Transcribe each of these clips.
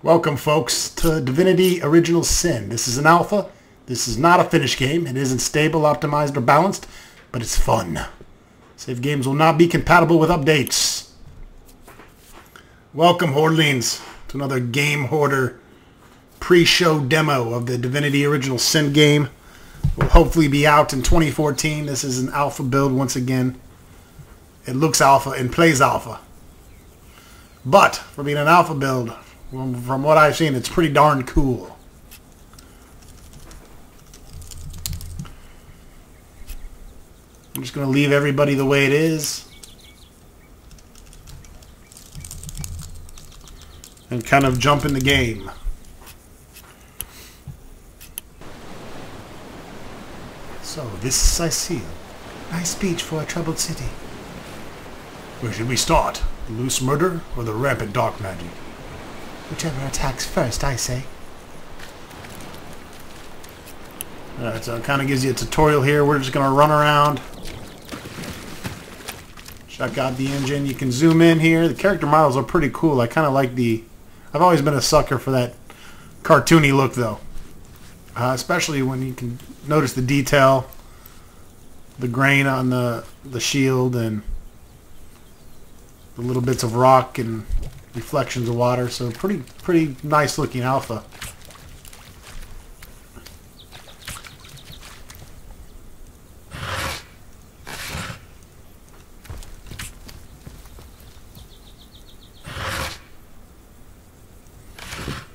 Welcome, folks, to Divinity Original Sin. This is an alpha. This is not a finished game. It isn't stable, optimized, or balanced, but it's fun. Save games will not be compatible with updates. Welcome, Hoardlings, to another Game Hoarder pre-show demo of the Divinity Original Sin game. Will hopefully be out in 2014. This is an alpha build once again. It looks alpha and plays alpha. But for being an alpha build, from what I've seen, it's pretty darn cool. I'm just going to leave everybody the way it is. And kind of jump in the game. So, this is Cecile. Nice speech for a troubled city. Where should we start? The loose murder or the rampant dark magic? Whichever attacks first, I say. Alright, so it kind of gives you a tutorial here. We're just going to run around. Check out the engine. You can zoom in here. The character models are pretty cool. I kind of like the... I've always been a sucker for that cartoony look, though. Especially when you can notice the detail. The grain on the shield and the little bits of rock and reflections of water, so pretty nice looking alpha.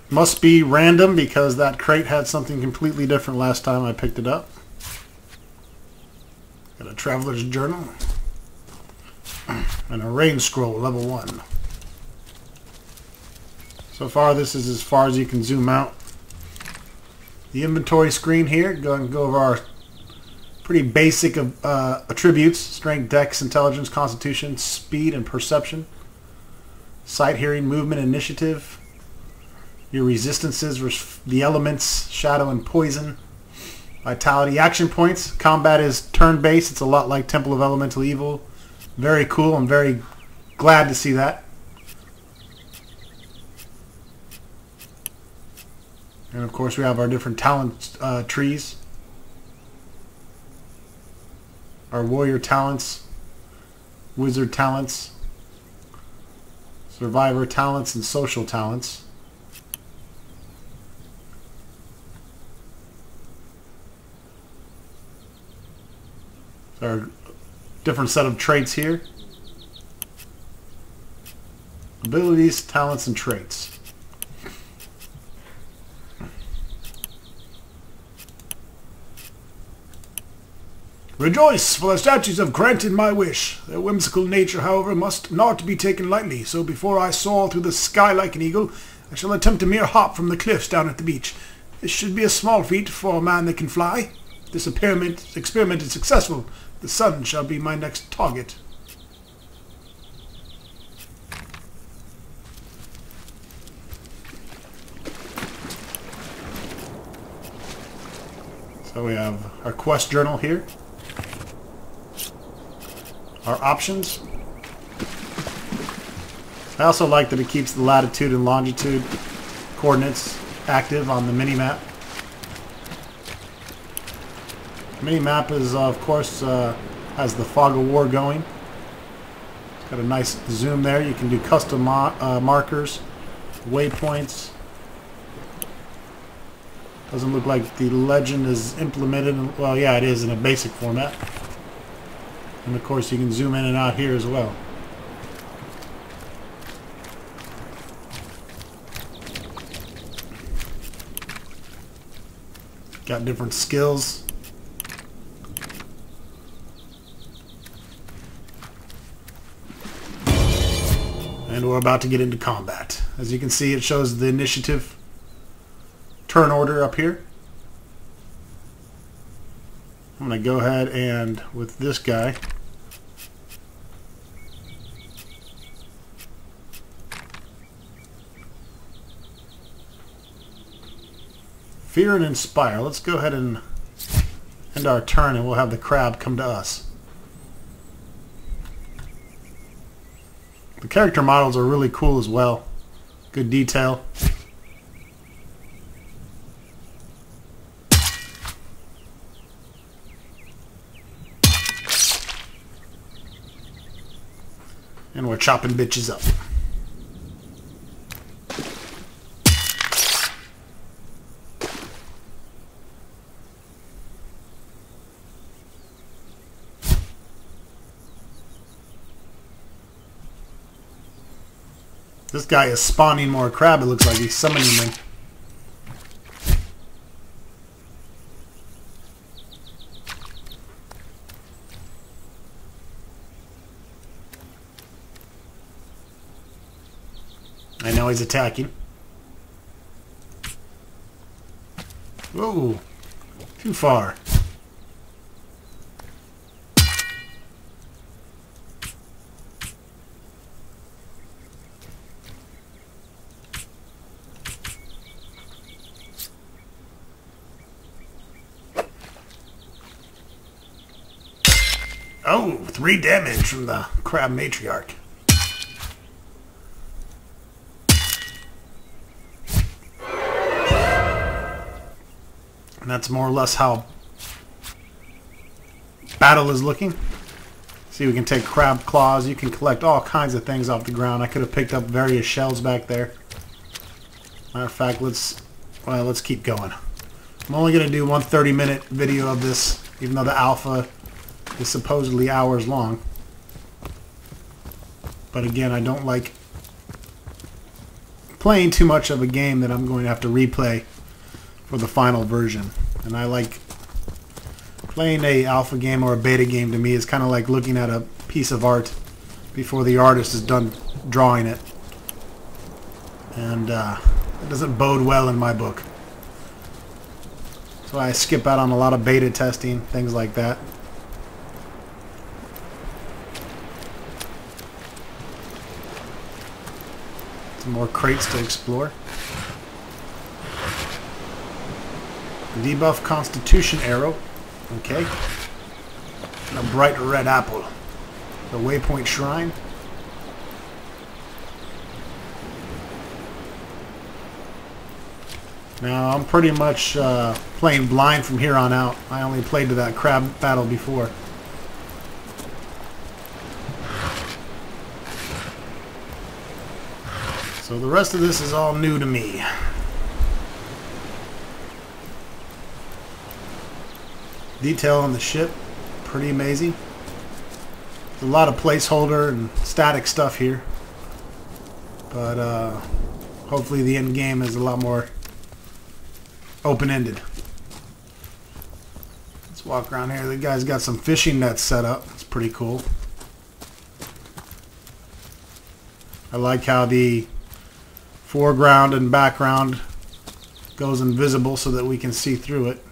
Must be random because that crate had something completely different last time I picked it up. Got a traveler's journal and a rain scroll level 1. So far, this is as far as you can zoom out. The inventory screen here, go over our pretty basic attributes: strength, dex, intelligence, constitution, speed, and perception. Sight, hearing, movement, initiative. Your resistances, the elements, shadow and poison. Vitality, action points. Combat is turn-based. It's a lot like Temple of Elemental Evil. Very cool. I'm very glad to see that. And of course we have our different talent trees. Our warrior talents, wizard talents, survivor talents, and social talents. So our different set of traits here. Abilities, talents, and traits. Rejoice, for the statues have granted my wish. Their whimsical nature, however, must not be taken lightly, so before I soar through the sky like an eagle, I shall attempt a mere hop from the cliffs down at the beach. This should be a small feat for a man that can fly. If this experiment is successful, the sun shall be my next target. So we have our quest journal here. Our options. I also like that it keeps the latitude and longitude coordinates active on the mini-map. Mini-map is, of course, has the fog of war going. It's got a nice zoom there. You can do custom markers, waypoints. Doesn't look like the legend is implemented. Well, yeah, it is in a basic format. And of course you can zoom in and out here as well. Got different skills. And we're about to get into combat. As you can see, it shows the initiative turn order up here. I'm going to go ahead and, with this guy, fear and inspire. Let's go ahead and end our turn and we'll have the crab come to us. The character models are really cool as well. Good detail. And we're chopping bitches up. This guy is spawning more crab. It looks like he's summoning them. I know he's attacking. Whoa, too far. Oh, 3 damage from the crab matriarch. And that's more or less how battle is looking. See, we can take crab claws. You can collect all kinds of things off the ground. I could have picked up various shells back there. Matter of fact, let's keep going. I'm only going to do one 30-minute video of this, even though the alpha is supposedly hours long. But again, I don't like playing too much of a game that I'm going to have to replay for the final version. And I like playing a alpha game or a beta game. To me is kind of like looking at a piece of art before the artist is done drawing it. And it doesn't bode well in my book. So I skip out on a lot of beta testing, things like that. Some more crates to explore. Debuff Constitution arrow. Okay. And a bright red apple. The Waypoint Shrine. Now I'm pretty much playing blind from here on out. I only played to that crab battle before. So the rest of this is all new to me. Detail on the ship, pretty amazing. There's a lot of placeholder and static stuff here, but hopefully the end game is a lot more open-ended. Let's walk around here. The guy's got some fishing nets set up. It's pretty cool. I like how the foreground and background goes invisible so that we can see through it.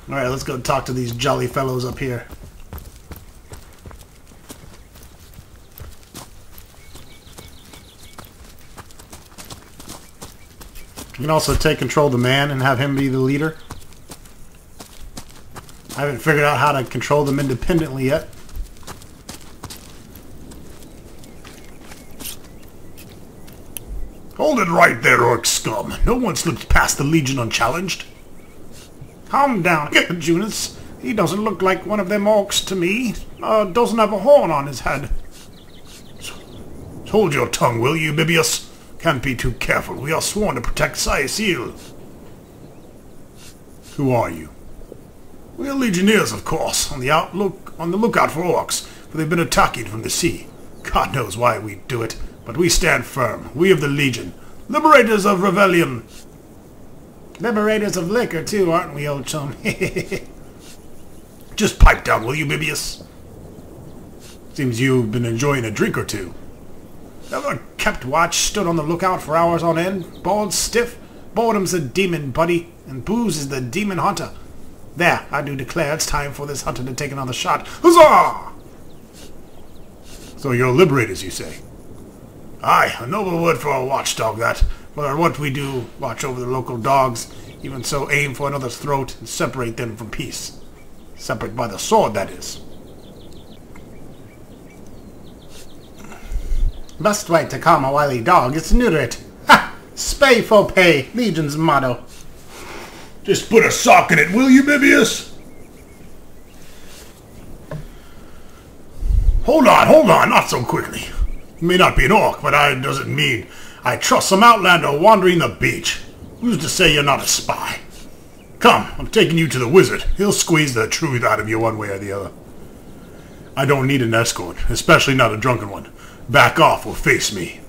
Alright, let's go talk to these jolly fellows up here. You can also take control of the man and have him be the leader. I haven't figured out how to control them independently yet. Hold it right there, orc scum. No one slips past the Legion unchallenged. Calm down, Junis. He doesn't look like one of them orcs to me. Doesn't have a horn on his head. Hold your tongue, will you, Bibius? Can't be too careful. We are sworn to protect Saisil. Who are you? We are legionnaires, of course, on the lookout for orcs, for they've been attacking from the sea. God knows why we do it, but we stand firm. We of the Legion, liberators of Rebellion. Liberators of liquor, too, aren't we, old chum? Just pipe down, will you, Bibius? Seems you've been enjoying a drink or two. Never kept watch, stood on the lookout for hours on end, bored stiff. Boredom's the demon, buddy, and booze is the demon hunter. There, I do declare it's time for this hunter to take another shot. Huzzah! So you're liberators, you say? Aye, a noble word for a watchdog, that. For what we do, watch over the local dogs, even so aim for another's throat and separate them from peace. Separate by the sword, that is. Best way to calm a wily dog is to neuter it. Ha! Spay for pay, Legion's motto. Just put a sock in it, will you, Bibius? Hold on, not so quickly. You may not be an orc, but that doesn't mean I trust some outlander wandering the beach. Who's to say you're not a spy? Come, I'm taking you to the wizard. He'll squeeze the truth out of you one way or the other. I don't need an escort, especially not a drunken one. Back off or face me.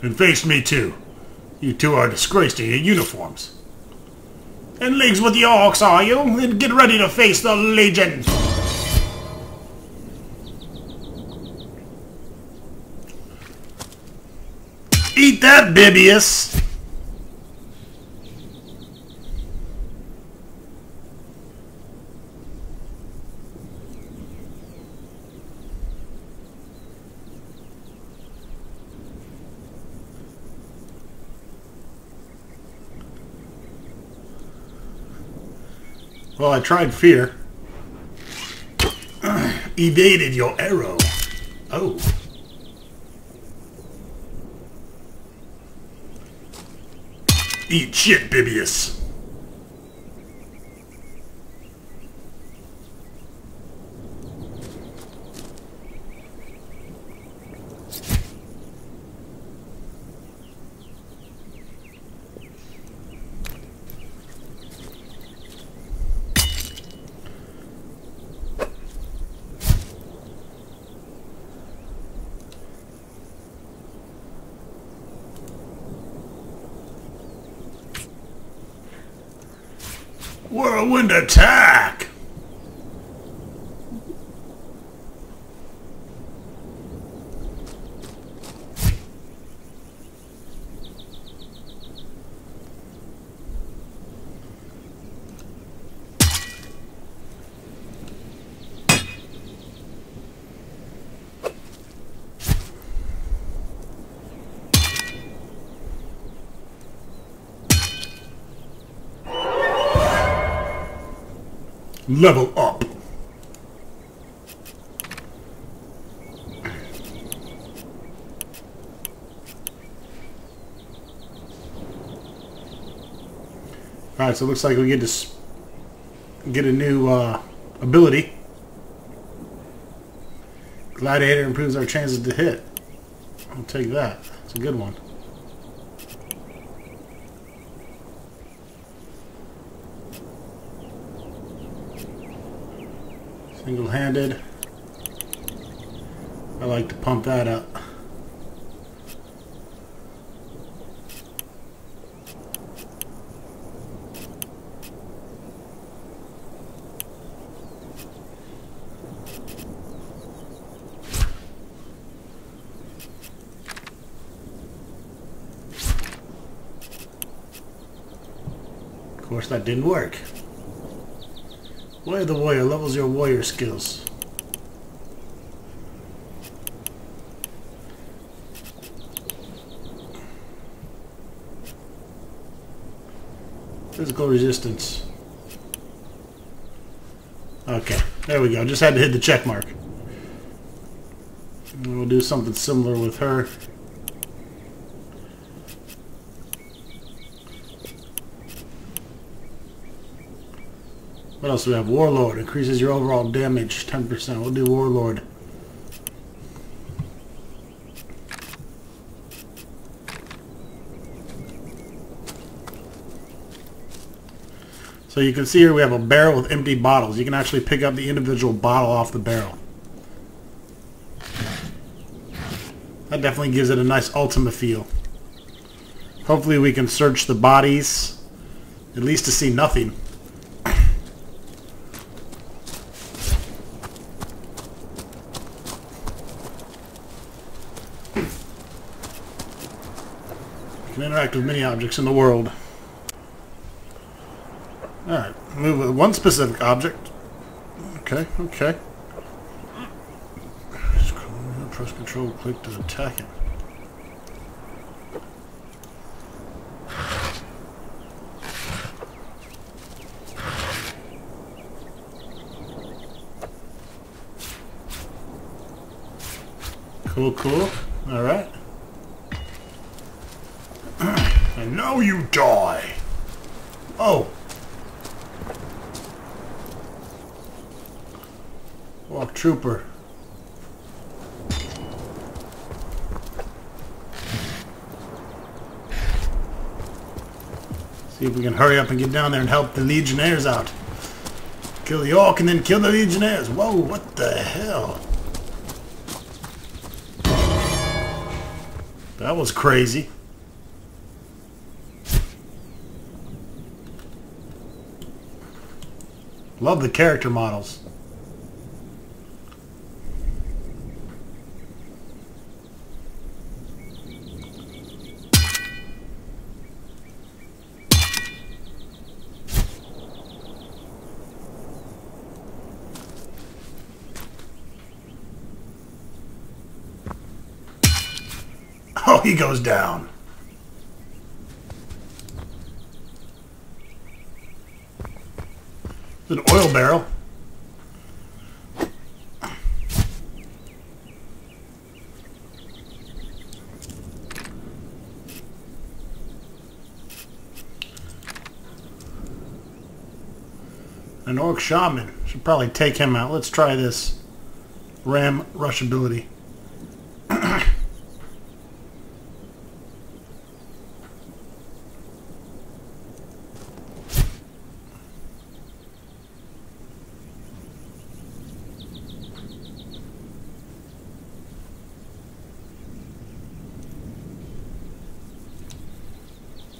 And face me too. You two are disgraced in your uniforms. In leagues with the orcs, are you? Then get ready to face the Legion! Eat that, Bibius! Well, I tried fear. Evaded your arrow. Oh. Eat shit, Bibius. Whirlwind attack! Level up. Alright, so it looks like we get to get a new ability. Gladiator improves our chances to hit. I'll take that. It's a good one. Single-handed. I like to pump that up. Of course, that didn't work. Way of the Warrior levels your warrior skills. Physical resistance. Okay, there we go. Just had to hit the check mark. And we'll do something similar with her. What else do we have? Warlord. Increases your overall damage 10%. We'll do Warlord. So you can see here we have a barrel with empty bottles. You can actually pick up the individual bottle off the barrel. That definitely gives it a nice Ultima feel. Hopefully we can search the bodies, at least to see nothing. Can interact with many objects in the world. Alright, move with one specific object. Okay, okay. Press control, click to attack it. Cool, cool. Alright. And now you die. Oh. Walk trooper. See if we can hurry up and get down there and help the legionnaires out. Kill the orc and then kill the legionnaires. Whoa, what the hell? That was crazy. Love the character models. Oh, he goes down. It's an oil barrel. An orc shaman. Should probably take him out. Let's try this ram rush ability.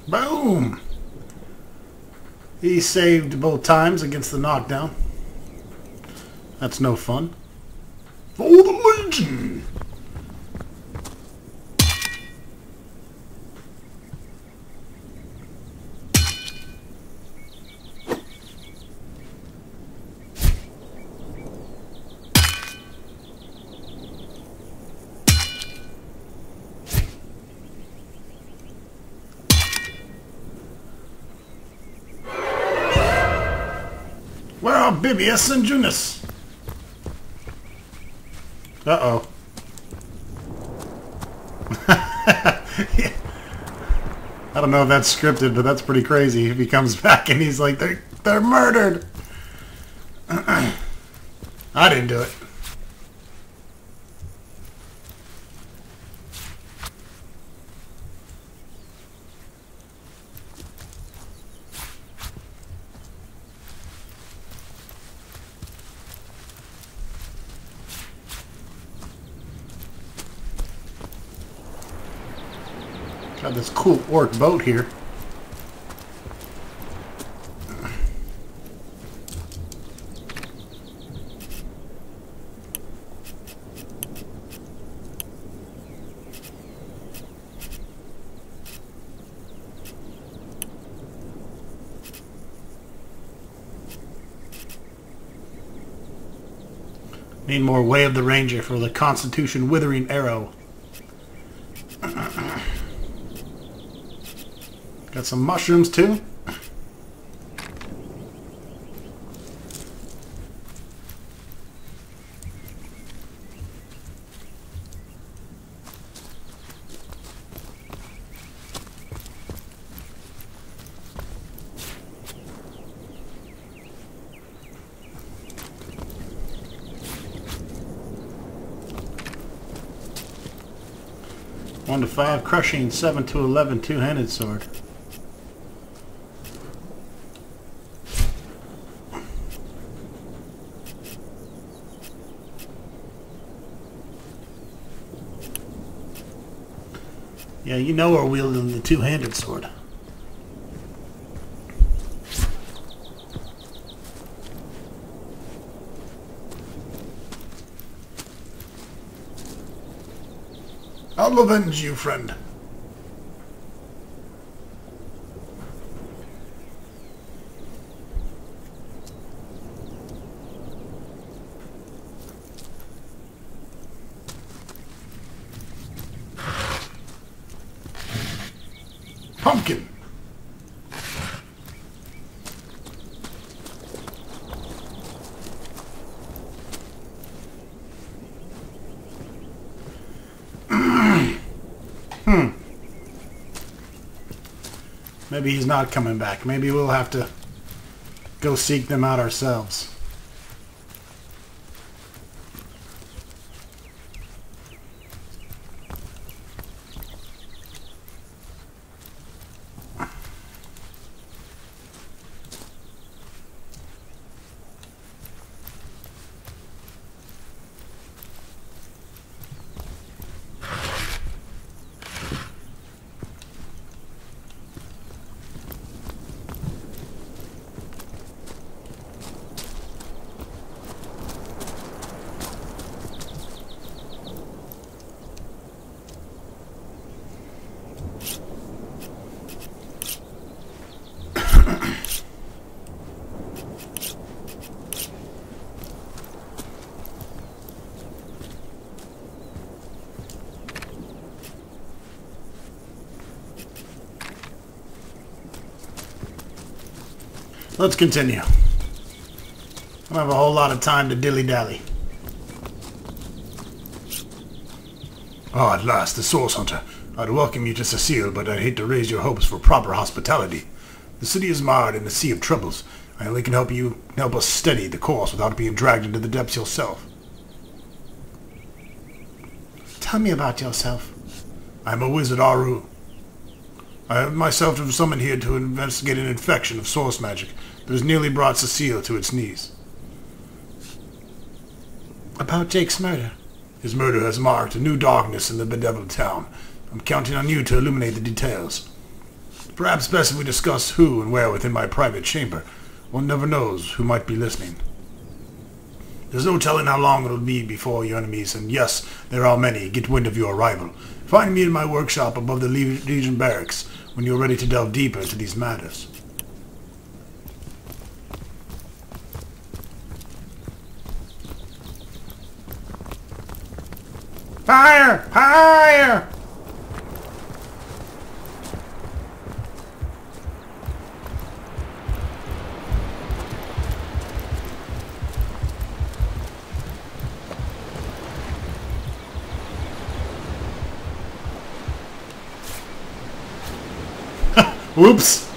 Boom! He saved both times against the knockdown. That's no fun. For the Legion! Where are Bibius and Junus? Uh-oh. Yeah. I don't know if that's scripted, but that's pretty crazy. If he comes back and he's like, they're murdered. I didn't do it. Got this cool orc boat here. Need more Way of the Ranger for the Constitution Withering Arrow. Got some mushrooms too. One to 5 crushing, 7 to 11 two-handed sword. Yeah, you know we're wielding the two-handed sword. I'll avenge you, friend. Pumpkin. Maybe he's not coming back. Maybe we'll have to go seek them out ourselves. Let's continue. I don't have a whole lot of time to dilly-dally. Ah, at last, the Source Hunter. I'd welcome you to Cecile, but I'd hate to raise your hopes for proper hospitality. The city is mired in a sea of troubles. I only can help us steady the course without being dragged into the depths yourself. Tell me about yourself. I'm a wizard, Aru. I have myself summoned here to investigate an infection of source magic that has nearly brought Cecile to its knees. About Jake's murder. His murder has marked a new darkness in the bedeviled town. I'm counting on you to illuminate the details. Perhaps best if we discuss who and where within my private chamber. One never knows who might be listening. There's no telling how long it'll be before your enemies, and yes, there are many, get wind of your arrival. Find me in my workshop above the Legion barracks when you're ready to delve deeper into these matters. Fire! Fire! Whoops!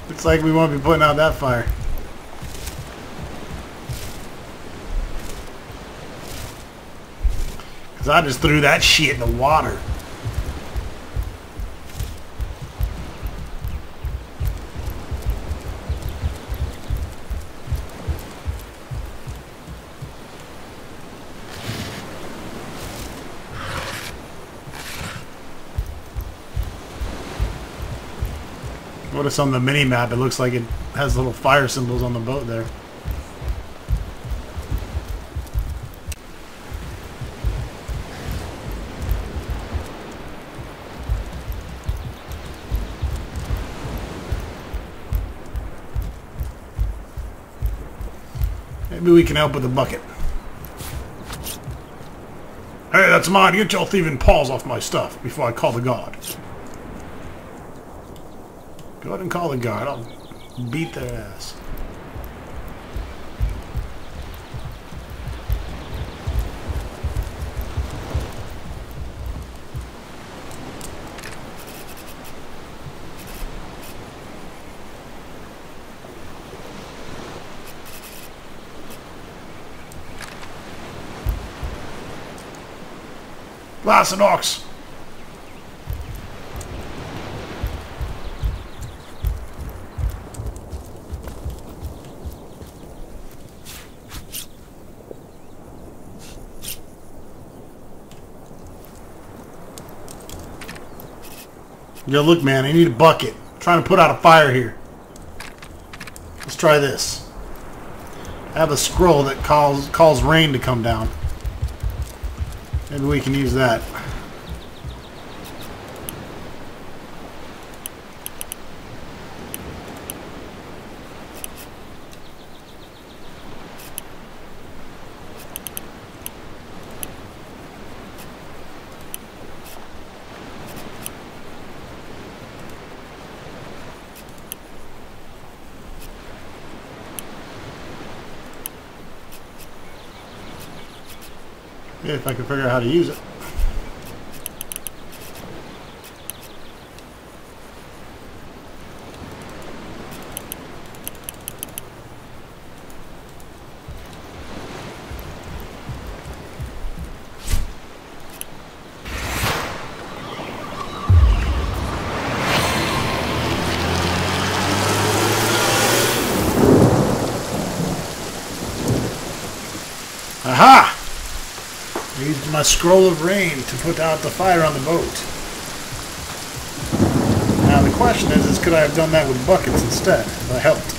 Looks like we won't be putting out that fire. Because I just threw that shit in the water. Notice on the mini-map it looks like it has little fire symbols on the boat there. Maybe we can help with the bucket. Hey, that's mine. Get your thieving paws off my stuff before I call the guard. Go ahead and call the guard. I'll beat their ass. Blasted ox! Yo, look, man, I need a bucket. I'm trying to put out a fire here. Let's try this. I have a scroll that calls rain to come down. Maybe we can use that. If I can figure out how to use it. Aha! I used my scroll of rain to put out the fire on the boat. Now the question is could I have done that with buckets instead? That helped.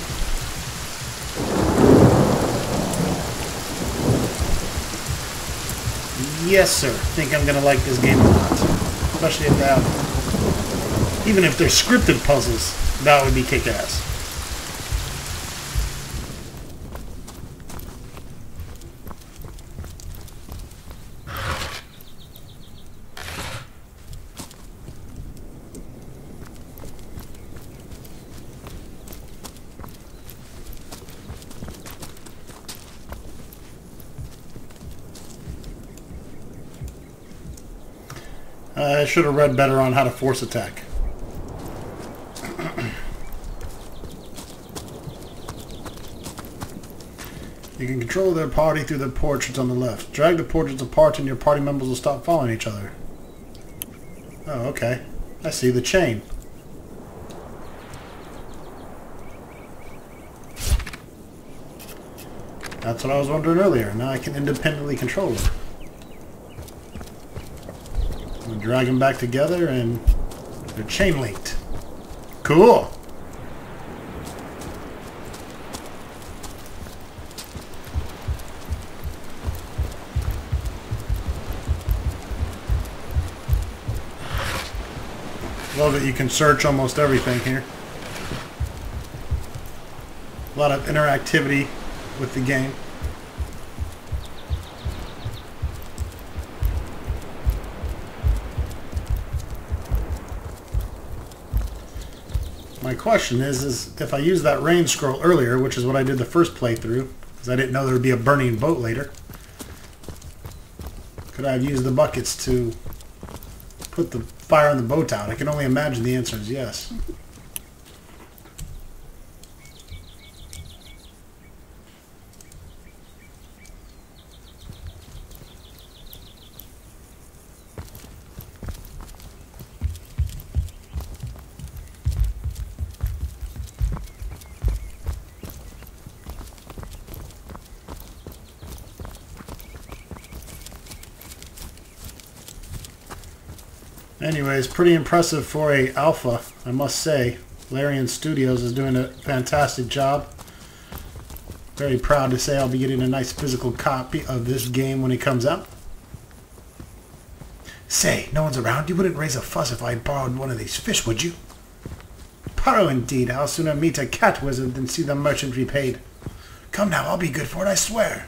Yes, sir. I think I'm going to like this game a lot. Especially if they have... Even if they're scripted puzzles, that would be kick-ass. I should have read better on how to force attack. You can control their party through their portraits on the left. Drag the portraits apart and your party members will stop following each other. Oh, okay. I see the chain. That's what I was wondering earlier. Now I can independently control it. We'll drag them back together and they're chain linked. Cool! Love that you can search almost everything here. A lot of interactivity with the game. My question is if I used that rain scroll earlier, which is what I did the first playthrough, because I didn't know there would be a burning boat later, could I have used the buckets to put the fire on the boat out? I can only imagine the answer is yes. Anyways, pretty impressive for a alpha, I must say. Larian Studios is doing a fantastic job. Very proud to say I'll be getting a nice physical copy of this game when it comes out. Say, no one's around. You wouldn't raise a fuss if I borrowed one of these fish, would you? Borrow indeed. I'll sooner meet a cat wizard than see the merchant repaid. Come now, I'll be good for it, I swear.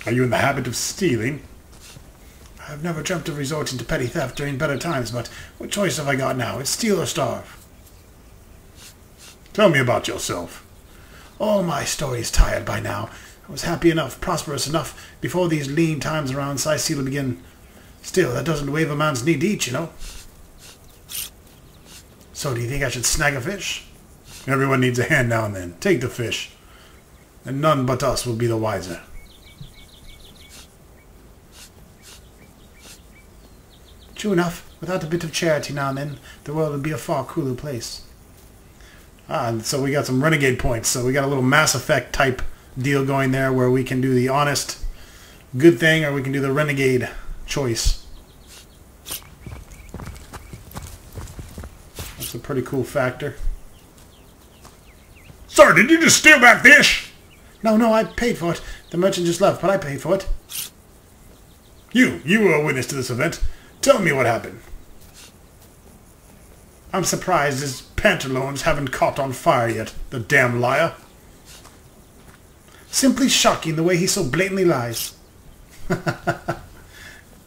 Are you in the habit of stealing? I've never dreamt of resorting to petty theft during better times, but what choice have I got now? It's steal or starve. Tell me about yourself. All my story's tired by now. I was happy enough, prosperous enough, before these lean times around Sicily begin. Still, that doesn't waive a man's need to eat, you know. So, do you think I should snag a fish? Everyone needs a hand now and then. Take the fish, and none but us will be the wiser. True enough. Without a bit of charity now and then, the world would be a far cooler place. And so we got some renegade points. So we got a little Mass Effect type deal going there where we can do the honest, good thing, or we can do the renegade choice. That's a pretty cool factor. Sir, did you just steal that fish? No, I paid for it. The merchant just left, but I paid for it. You were a witness to this event. Tell me what happened. I'm surprised his pantaloons haven't caught on fire yet, the damn liar. Simply shocking the way he so blatantly lies.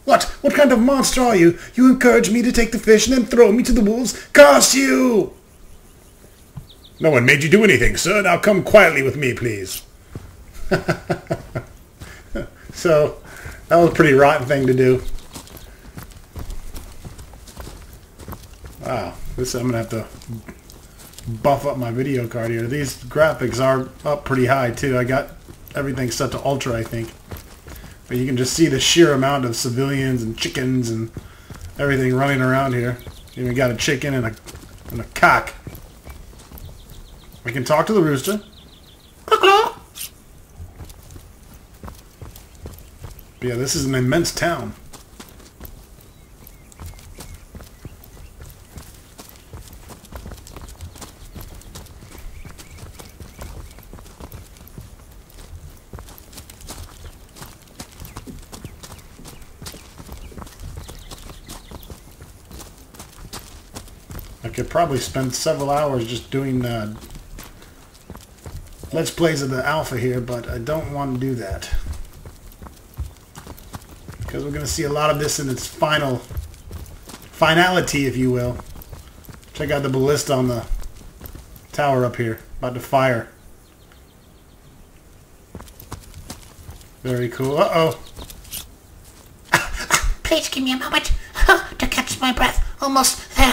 What kind of monster are you? You encourage me to take the fish and then throw me to the wolves? Curse you! No one made you do anything, sir. Now come quietly with me, please. So, that was a pretty rotten thing to do. Wow, I'm going to have to buff up my video card here. These graphics are up pretty high too. I got everything set to ultra, I think. But you can just see the sheer amount of civilians and chickens and everything running around here. Even got a chicken and a cock. I can talk to the rooster. But yeah, this is an immense town. I could probably spend several hours just doing Let's Plays of the Alpha here, but I don't want to do that. Because we're going to see a lot of this in its finality, if you will. Check out the ballista on the tower up here, about to fire. Very cool. Uh-oh. Please give me a moment to catch my breath. Almost there.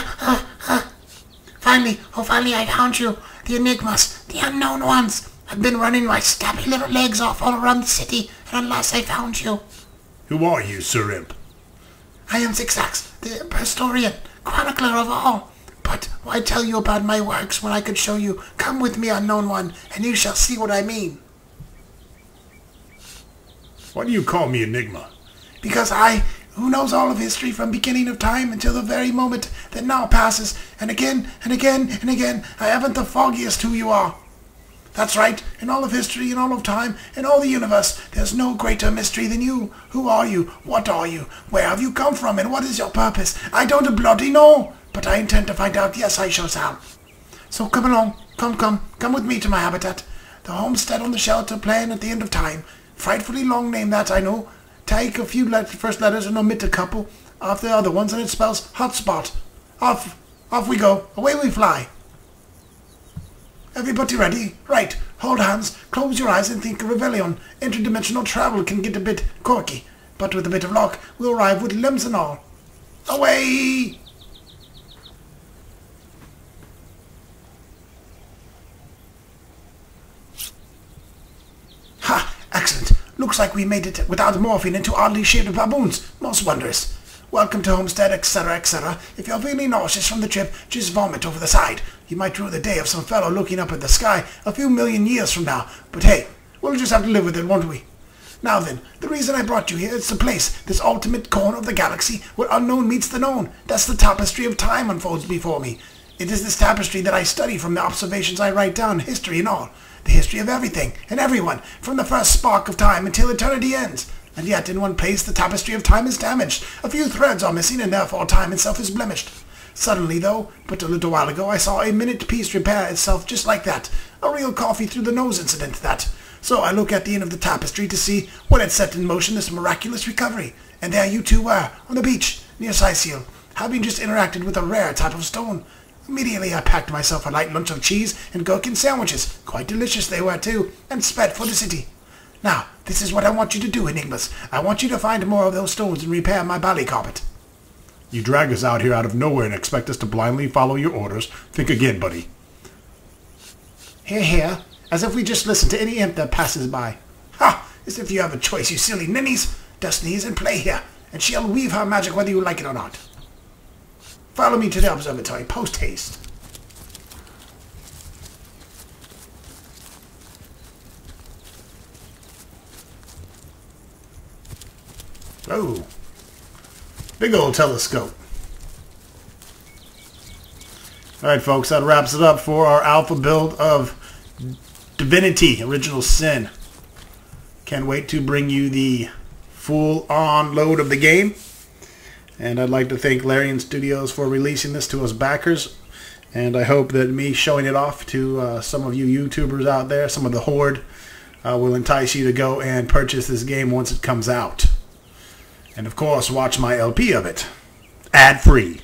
Finally, finally I found you. The enigmas, the unknown ones. I've been running my stabby little legs off all around the city, and at last I found you. Who are you, Sir Imp? I am Zigzags, the historian, chronicler of all. But why tell you about my works when I could show you? Come with me, unknown one, and you shall see what I mean. Why do you call me Enigma? Because I, who knows all of history from beginning of time until the very moment that now passes, and again, and again, and again, I haven't the foggiest who you are. That's right, in all of history, in all of time, in all the universe, there's no greater mystery than you. Who are you? What are you? Where have you come from, and what is your purpose? I don't bloody know, but I intend to find out. Yes, I sure shall. So come along, come with me to my habitat. The homestead on the shelter plan at the end of time. Frightfully long name that, I know. Take a few first letters and omit a couple of the other ones, and it spells hotspot. Off we go. Away we fly. Everybody ready? Right. Hold hands, close your eyes, and think of Revellion. Interdimensional travel can get a bit quirky, but with a bit of luck, we'll arrive with limbs and all. Away! Ha! Excellent. Looks like we made it without morphing into oddly shaped baboons. Most wondrous. Welcome to Homestead, etc., etc. If you're feeling nauseous from the trip, just vomit over the side. You might rue the day of some fellow looking up at the sky a few million years from now. But hey, we'll just have to live with it, won't we? Now then, the reason I brought you here is the place, this ultimate corner of the galaxy, where unknown meets the known. That's the tapestry of time unfolds before me. It is this tapestry that I study from the observations I write down, history and all. The history of everything and everyone, from the first spark of time until eternity ends. And yet, in one place, the tapestry of time is damaged. A few threads are missing, and therefore time itself is blemished. Suddenly, though, but a little while ago, I saw a minute piece repair itself just like that. A real coffee-through-the-nose incident, that. So I look at the end of the tapestry to see what had set in motion this miraculous recovery. And there you two were, on the beach, near Sicil, having just interacted with a rare type of stone. Immediately I packed myself a light lunch of cheese and gherkin sandwiches, quite delicious they were too, and sped for the city. Now, this is what I want you to do, Enigmas. I want you to find more of those stones and repair my bally carpet. You drag us out here out of nowhere and expect us to blindly follow your orders. Think again, buddy. Hear, hear, as if we just listen to any imp that passes by. Ha! As if you have a choice, you silly ninnies. Destiny is in play here, and she'll weave her magic whether you like it or not. Follow me to the observatory, post-haste. Oh, big old telescope. Alright folks, that wraps it up for our alpha build of Divinity, Original Sin. Can't wait to bring you the full-on load of the game. And I'd like to thank Larian Studios for releasing this to us backers. And I hope that me showing it off to some of you YouTubers out there, some of the Horde, will entice you to go and purchase this game once it comes out. And of course, watch my LP of it, ad-free.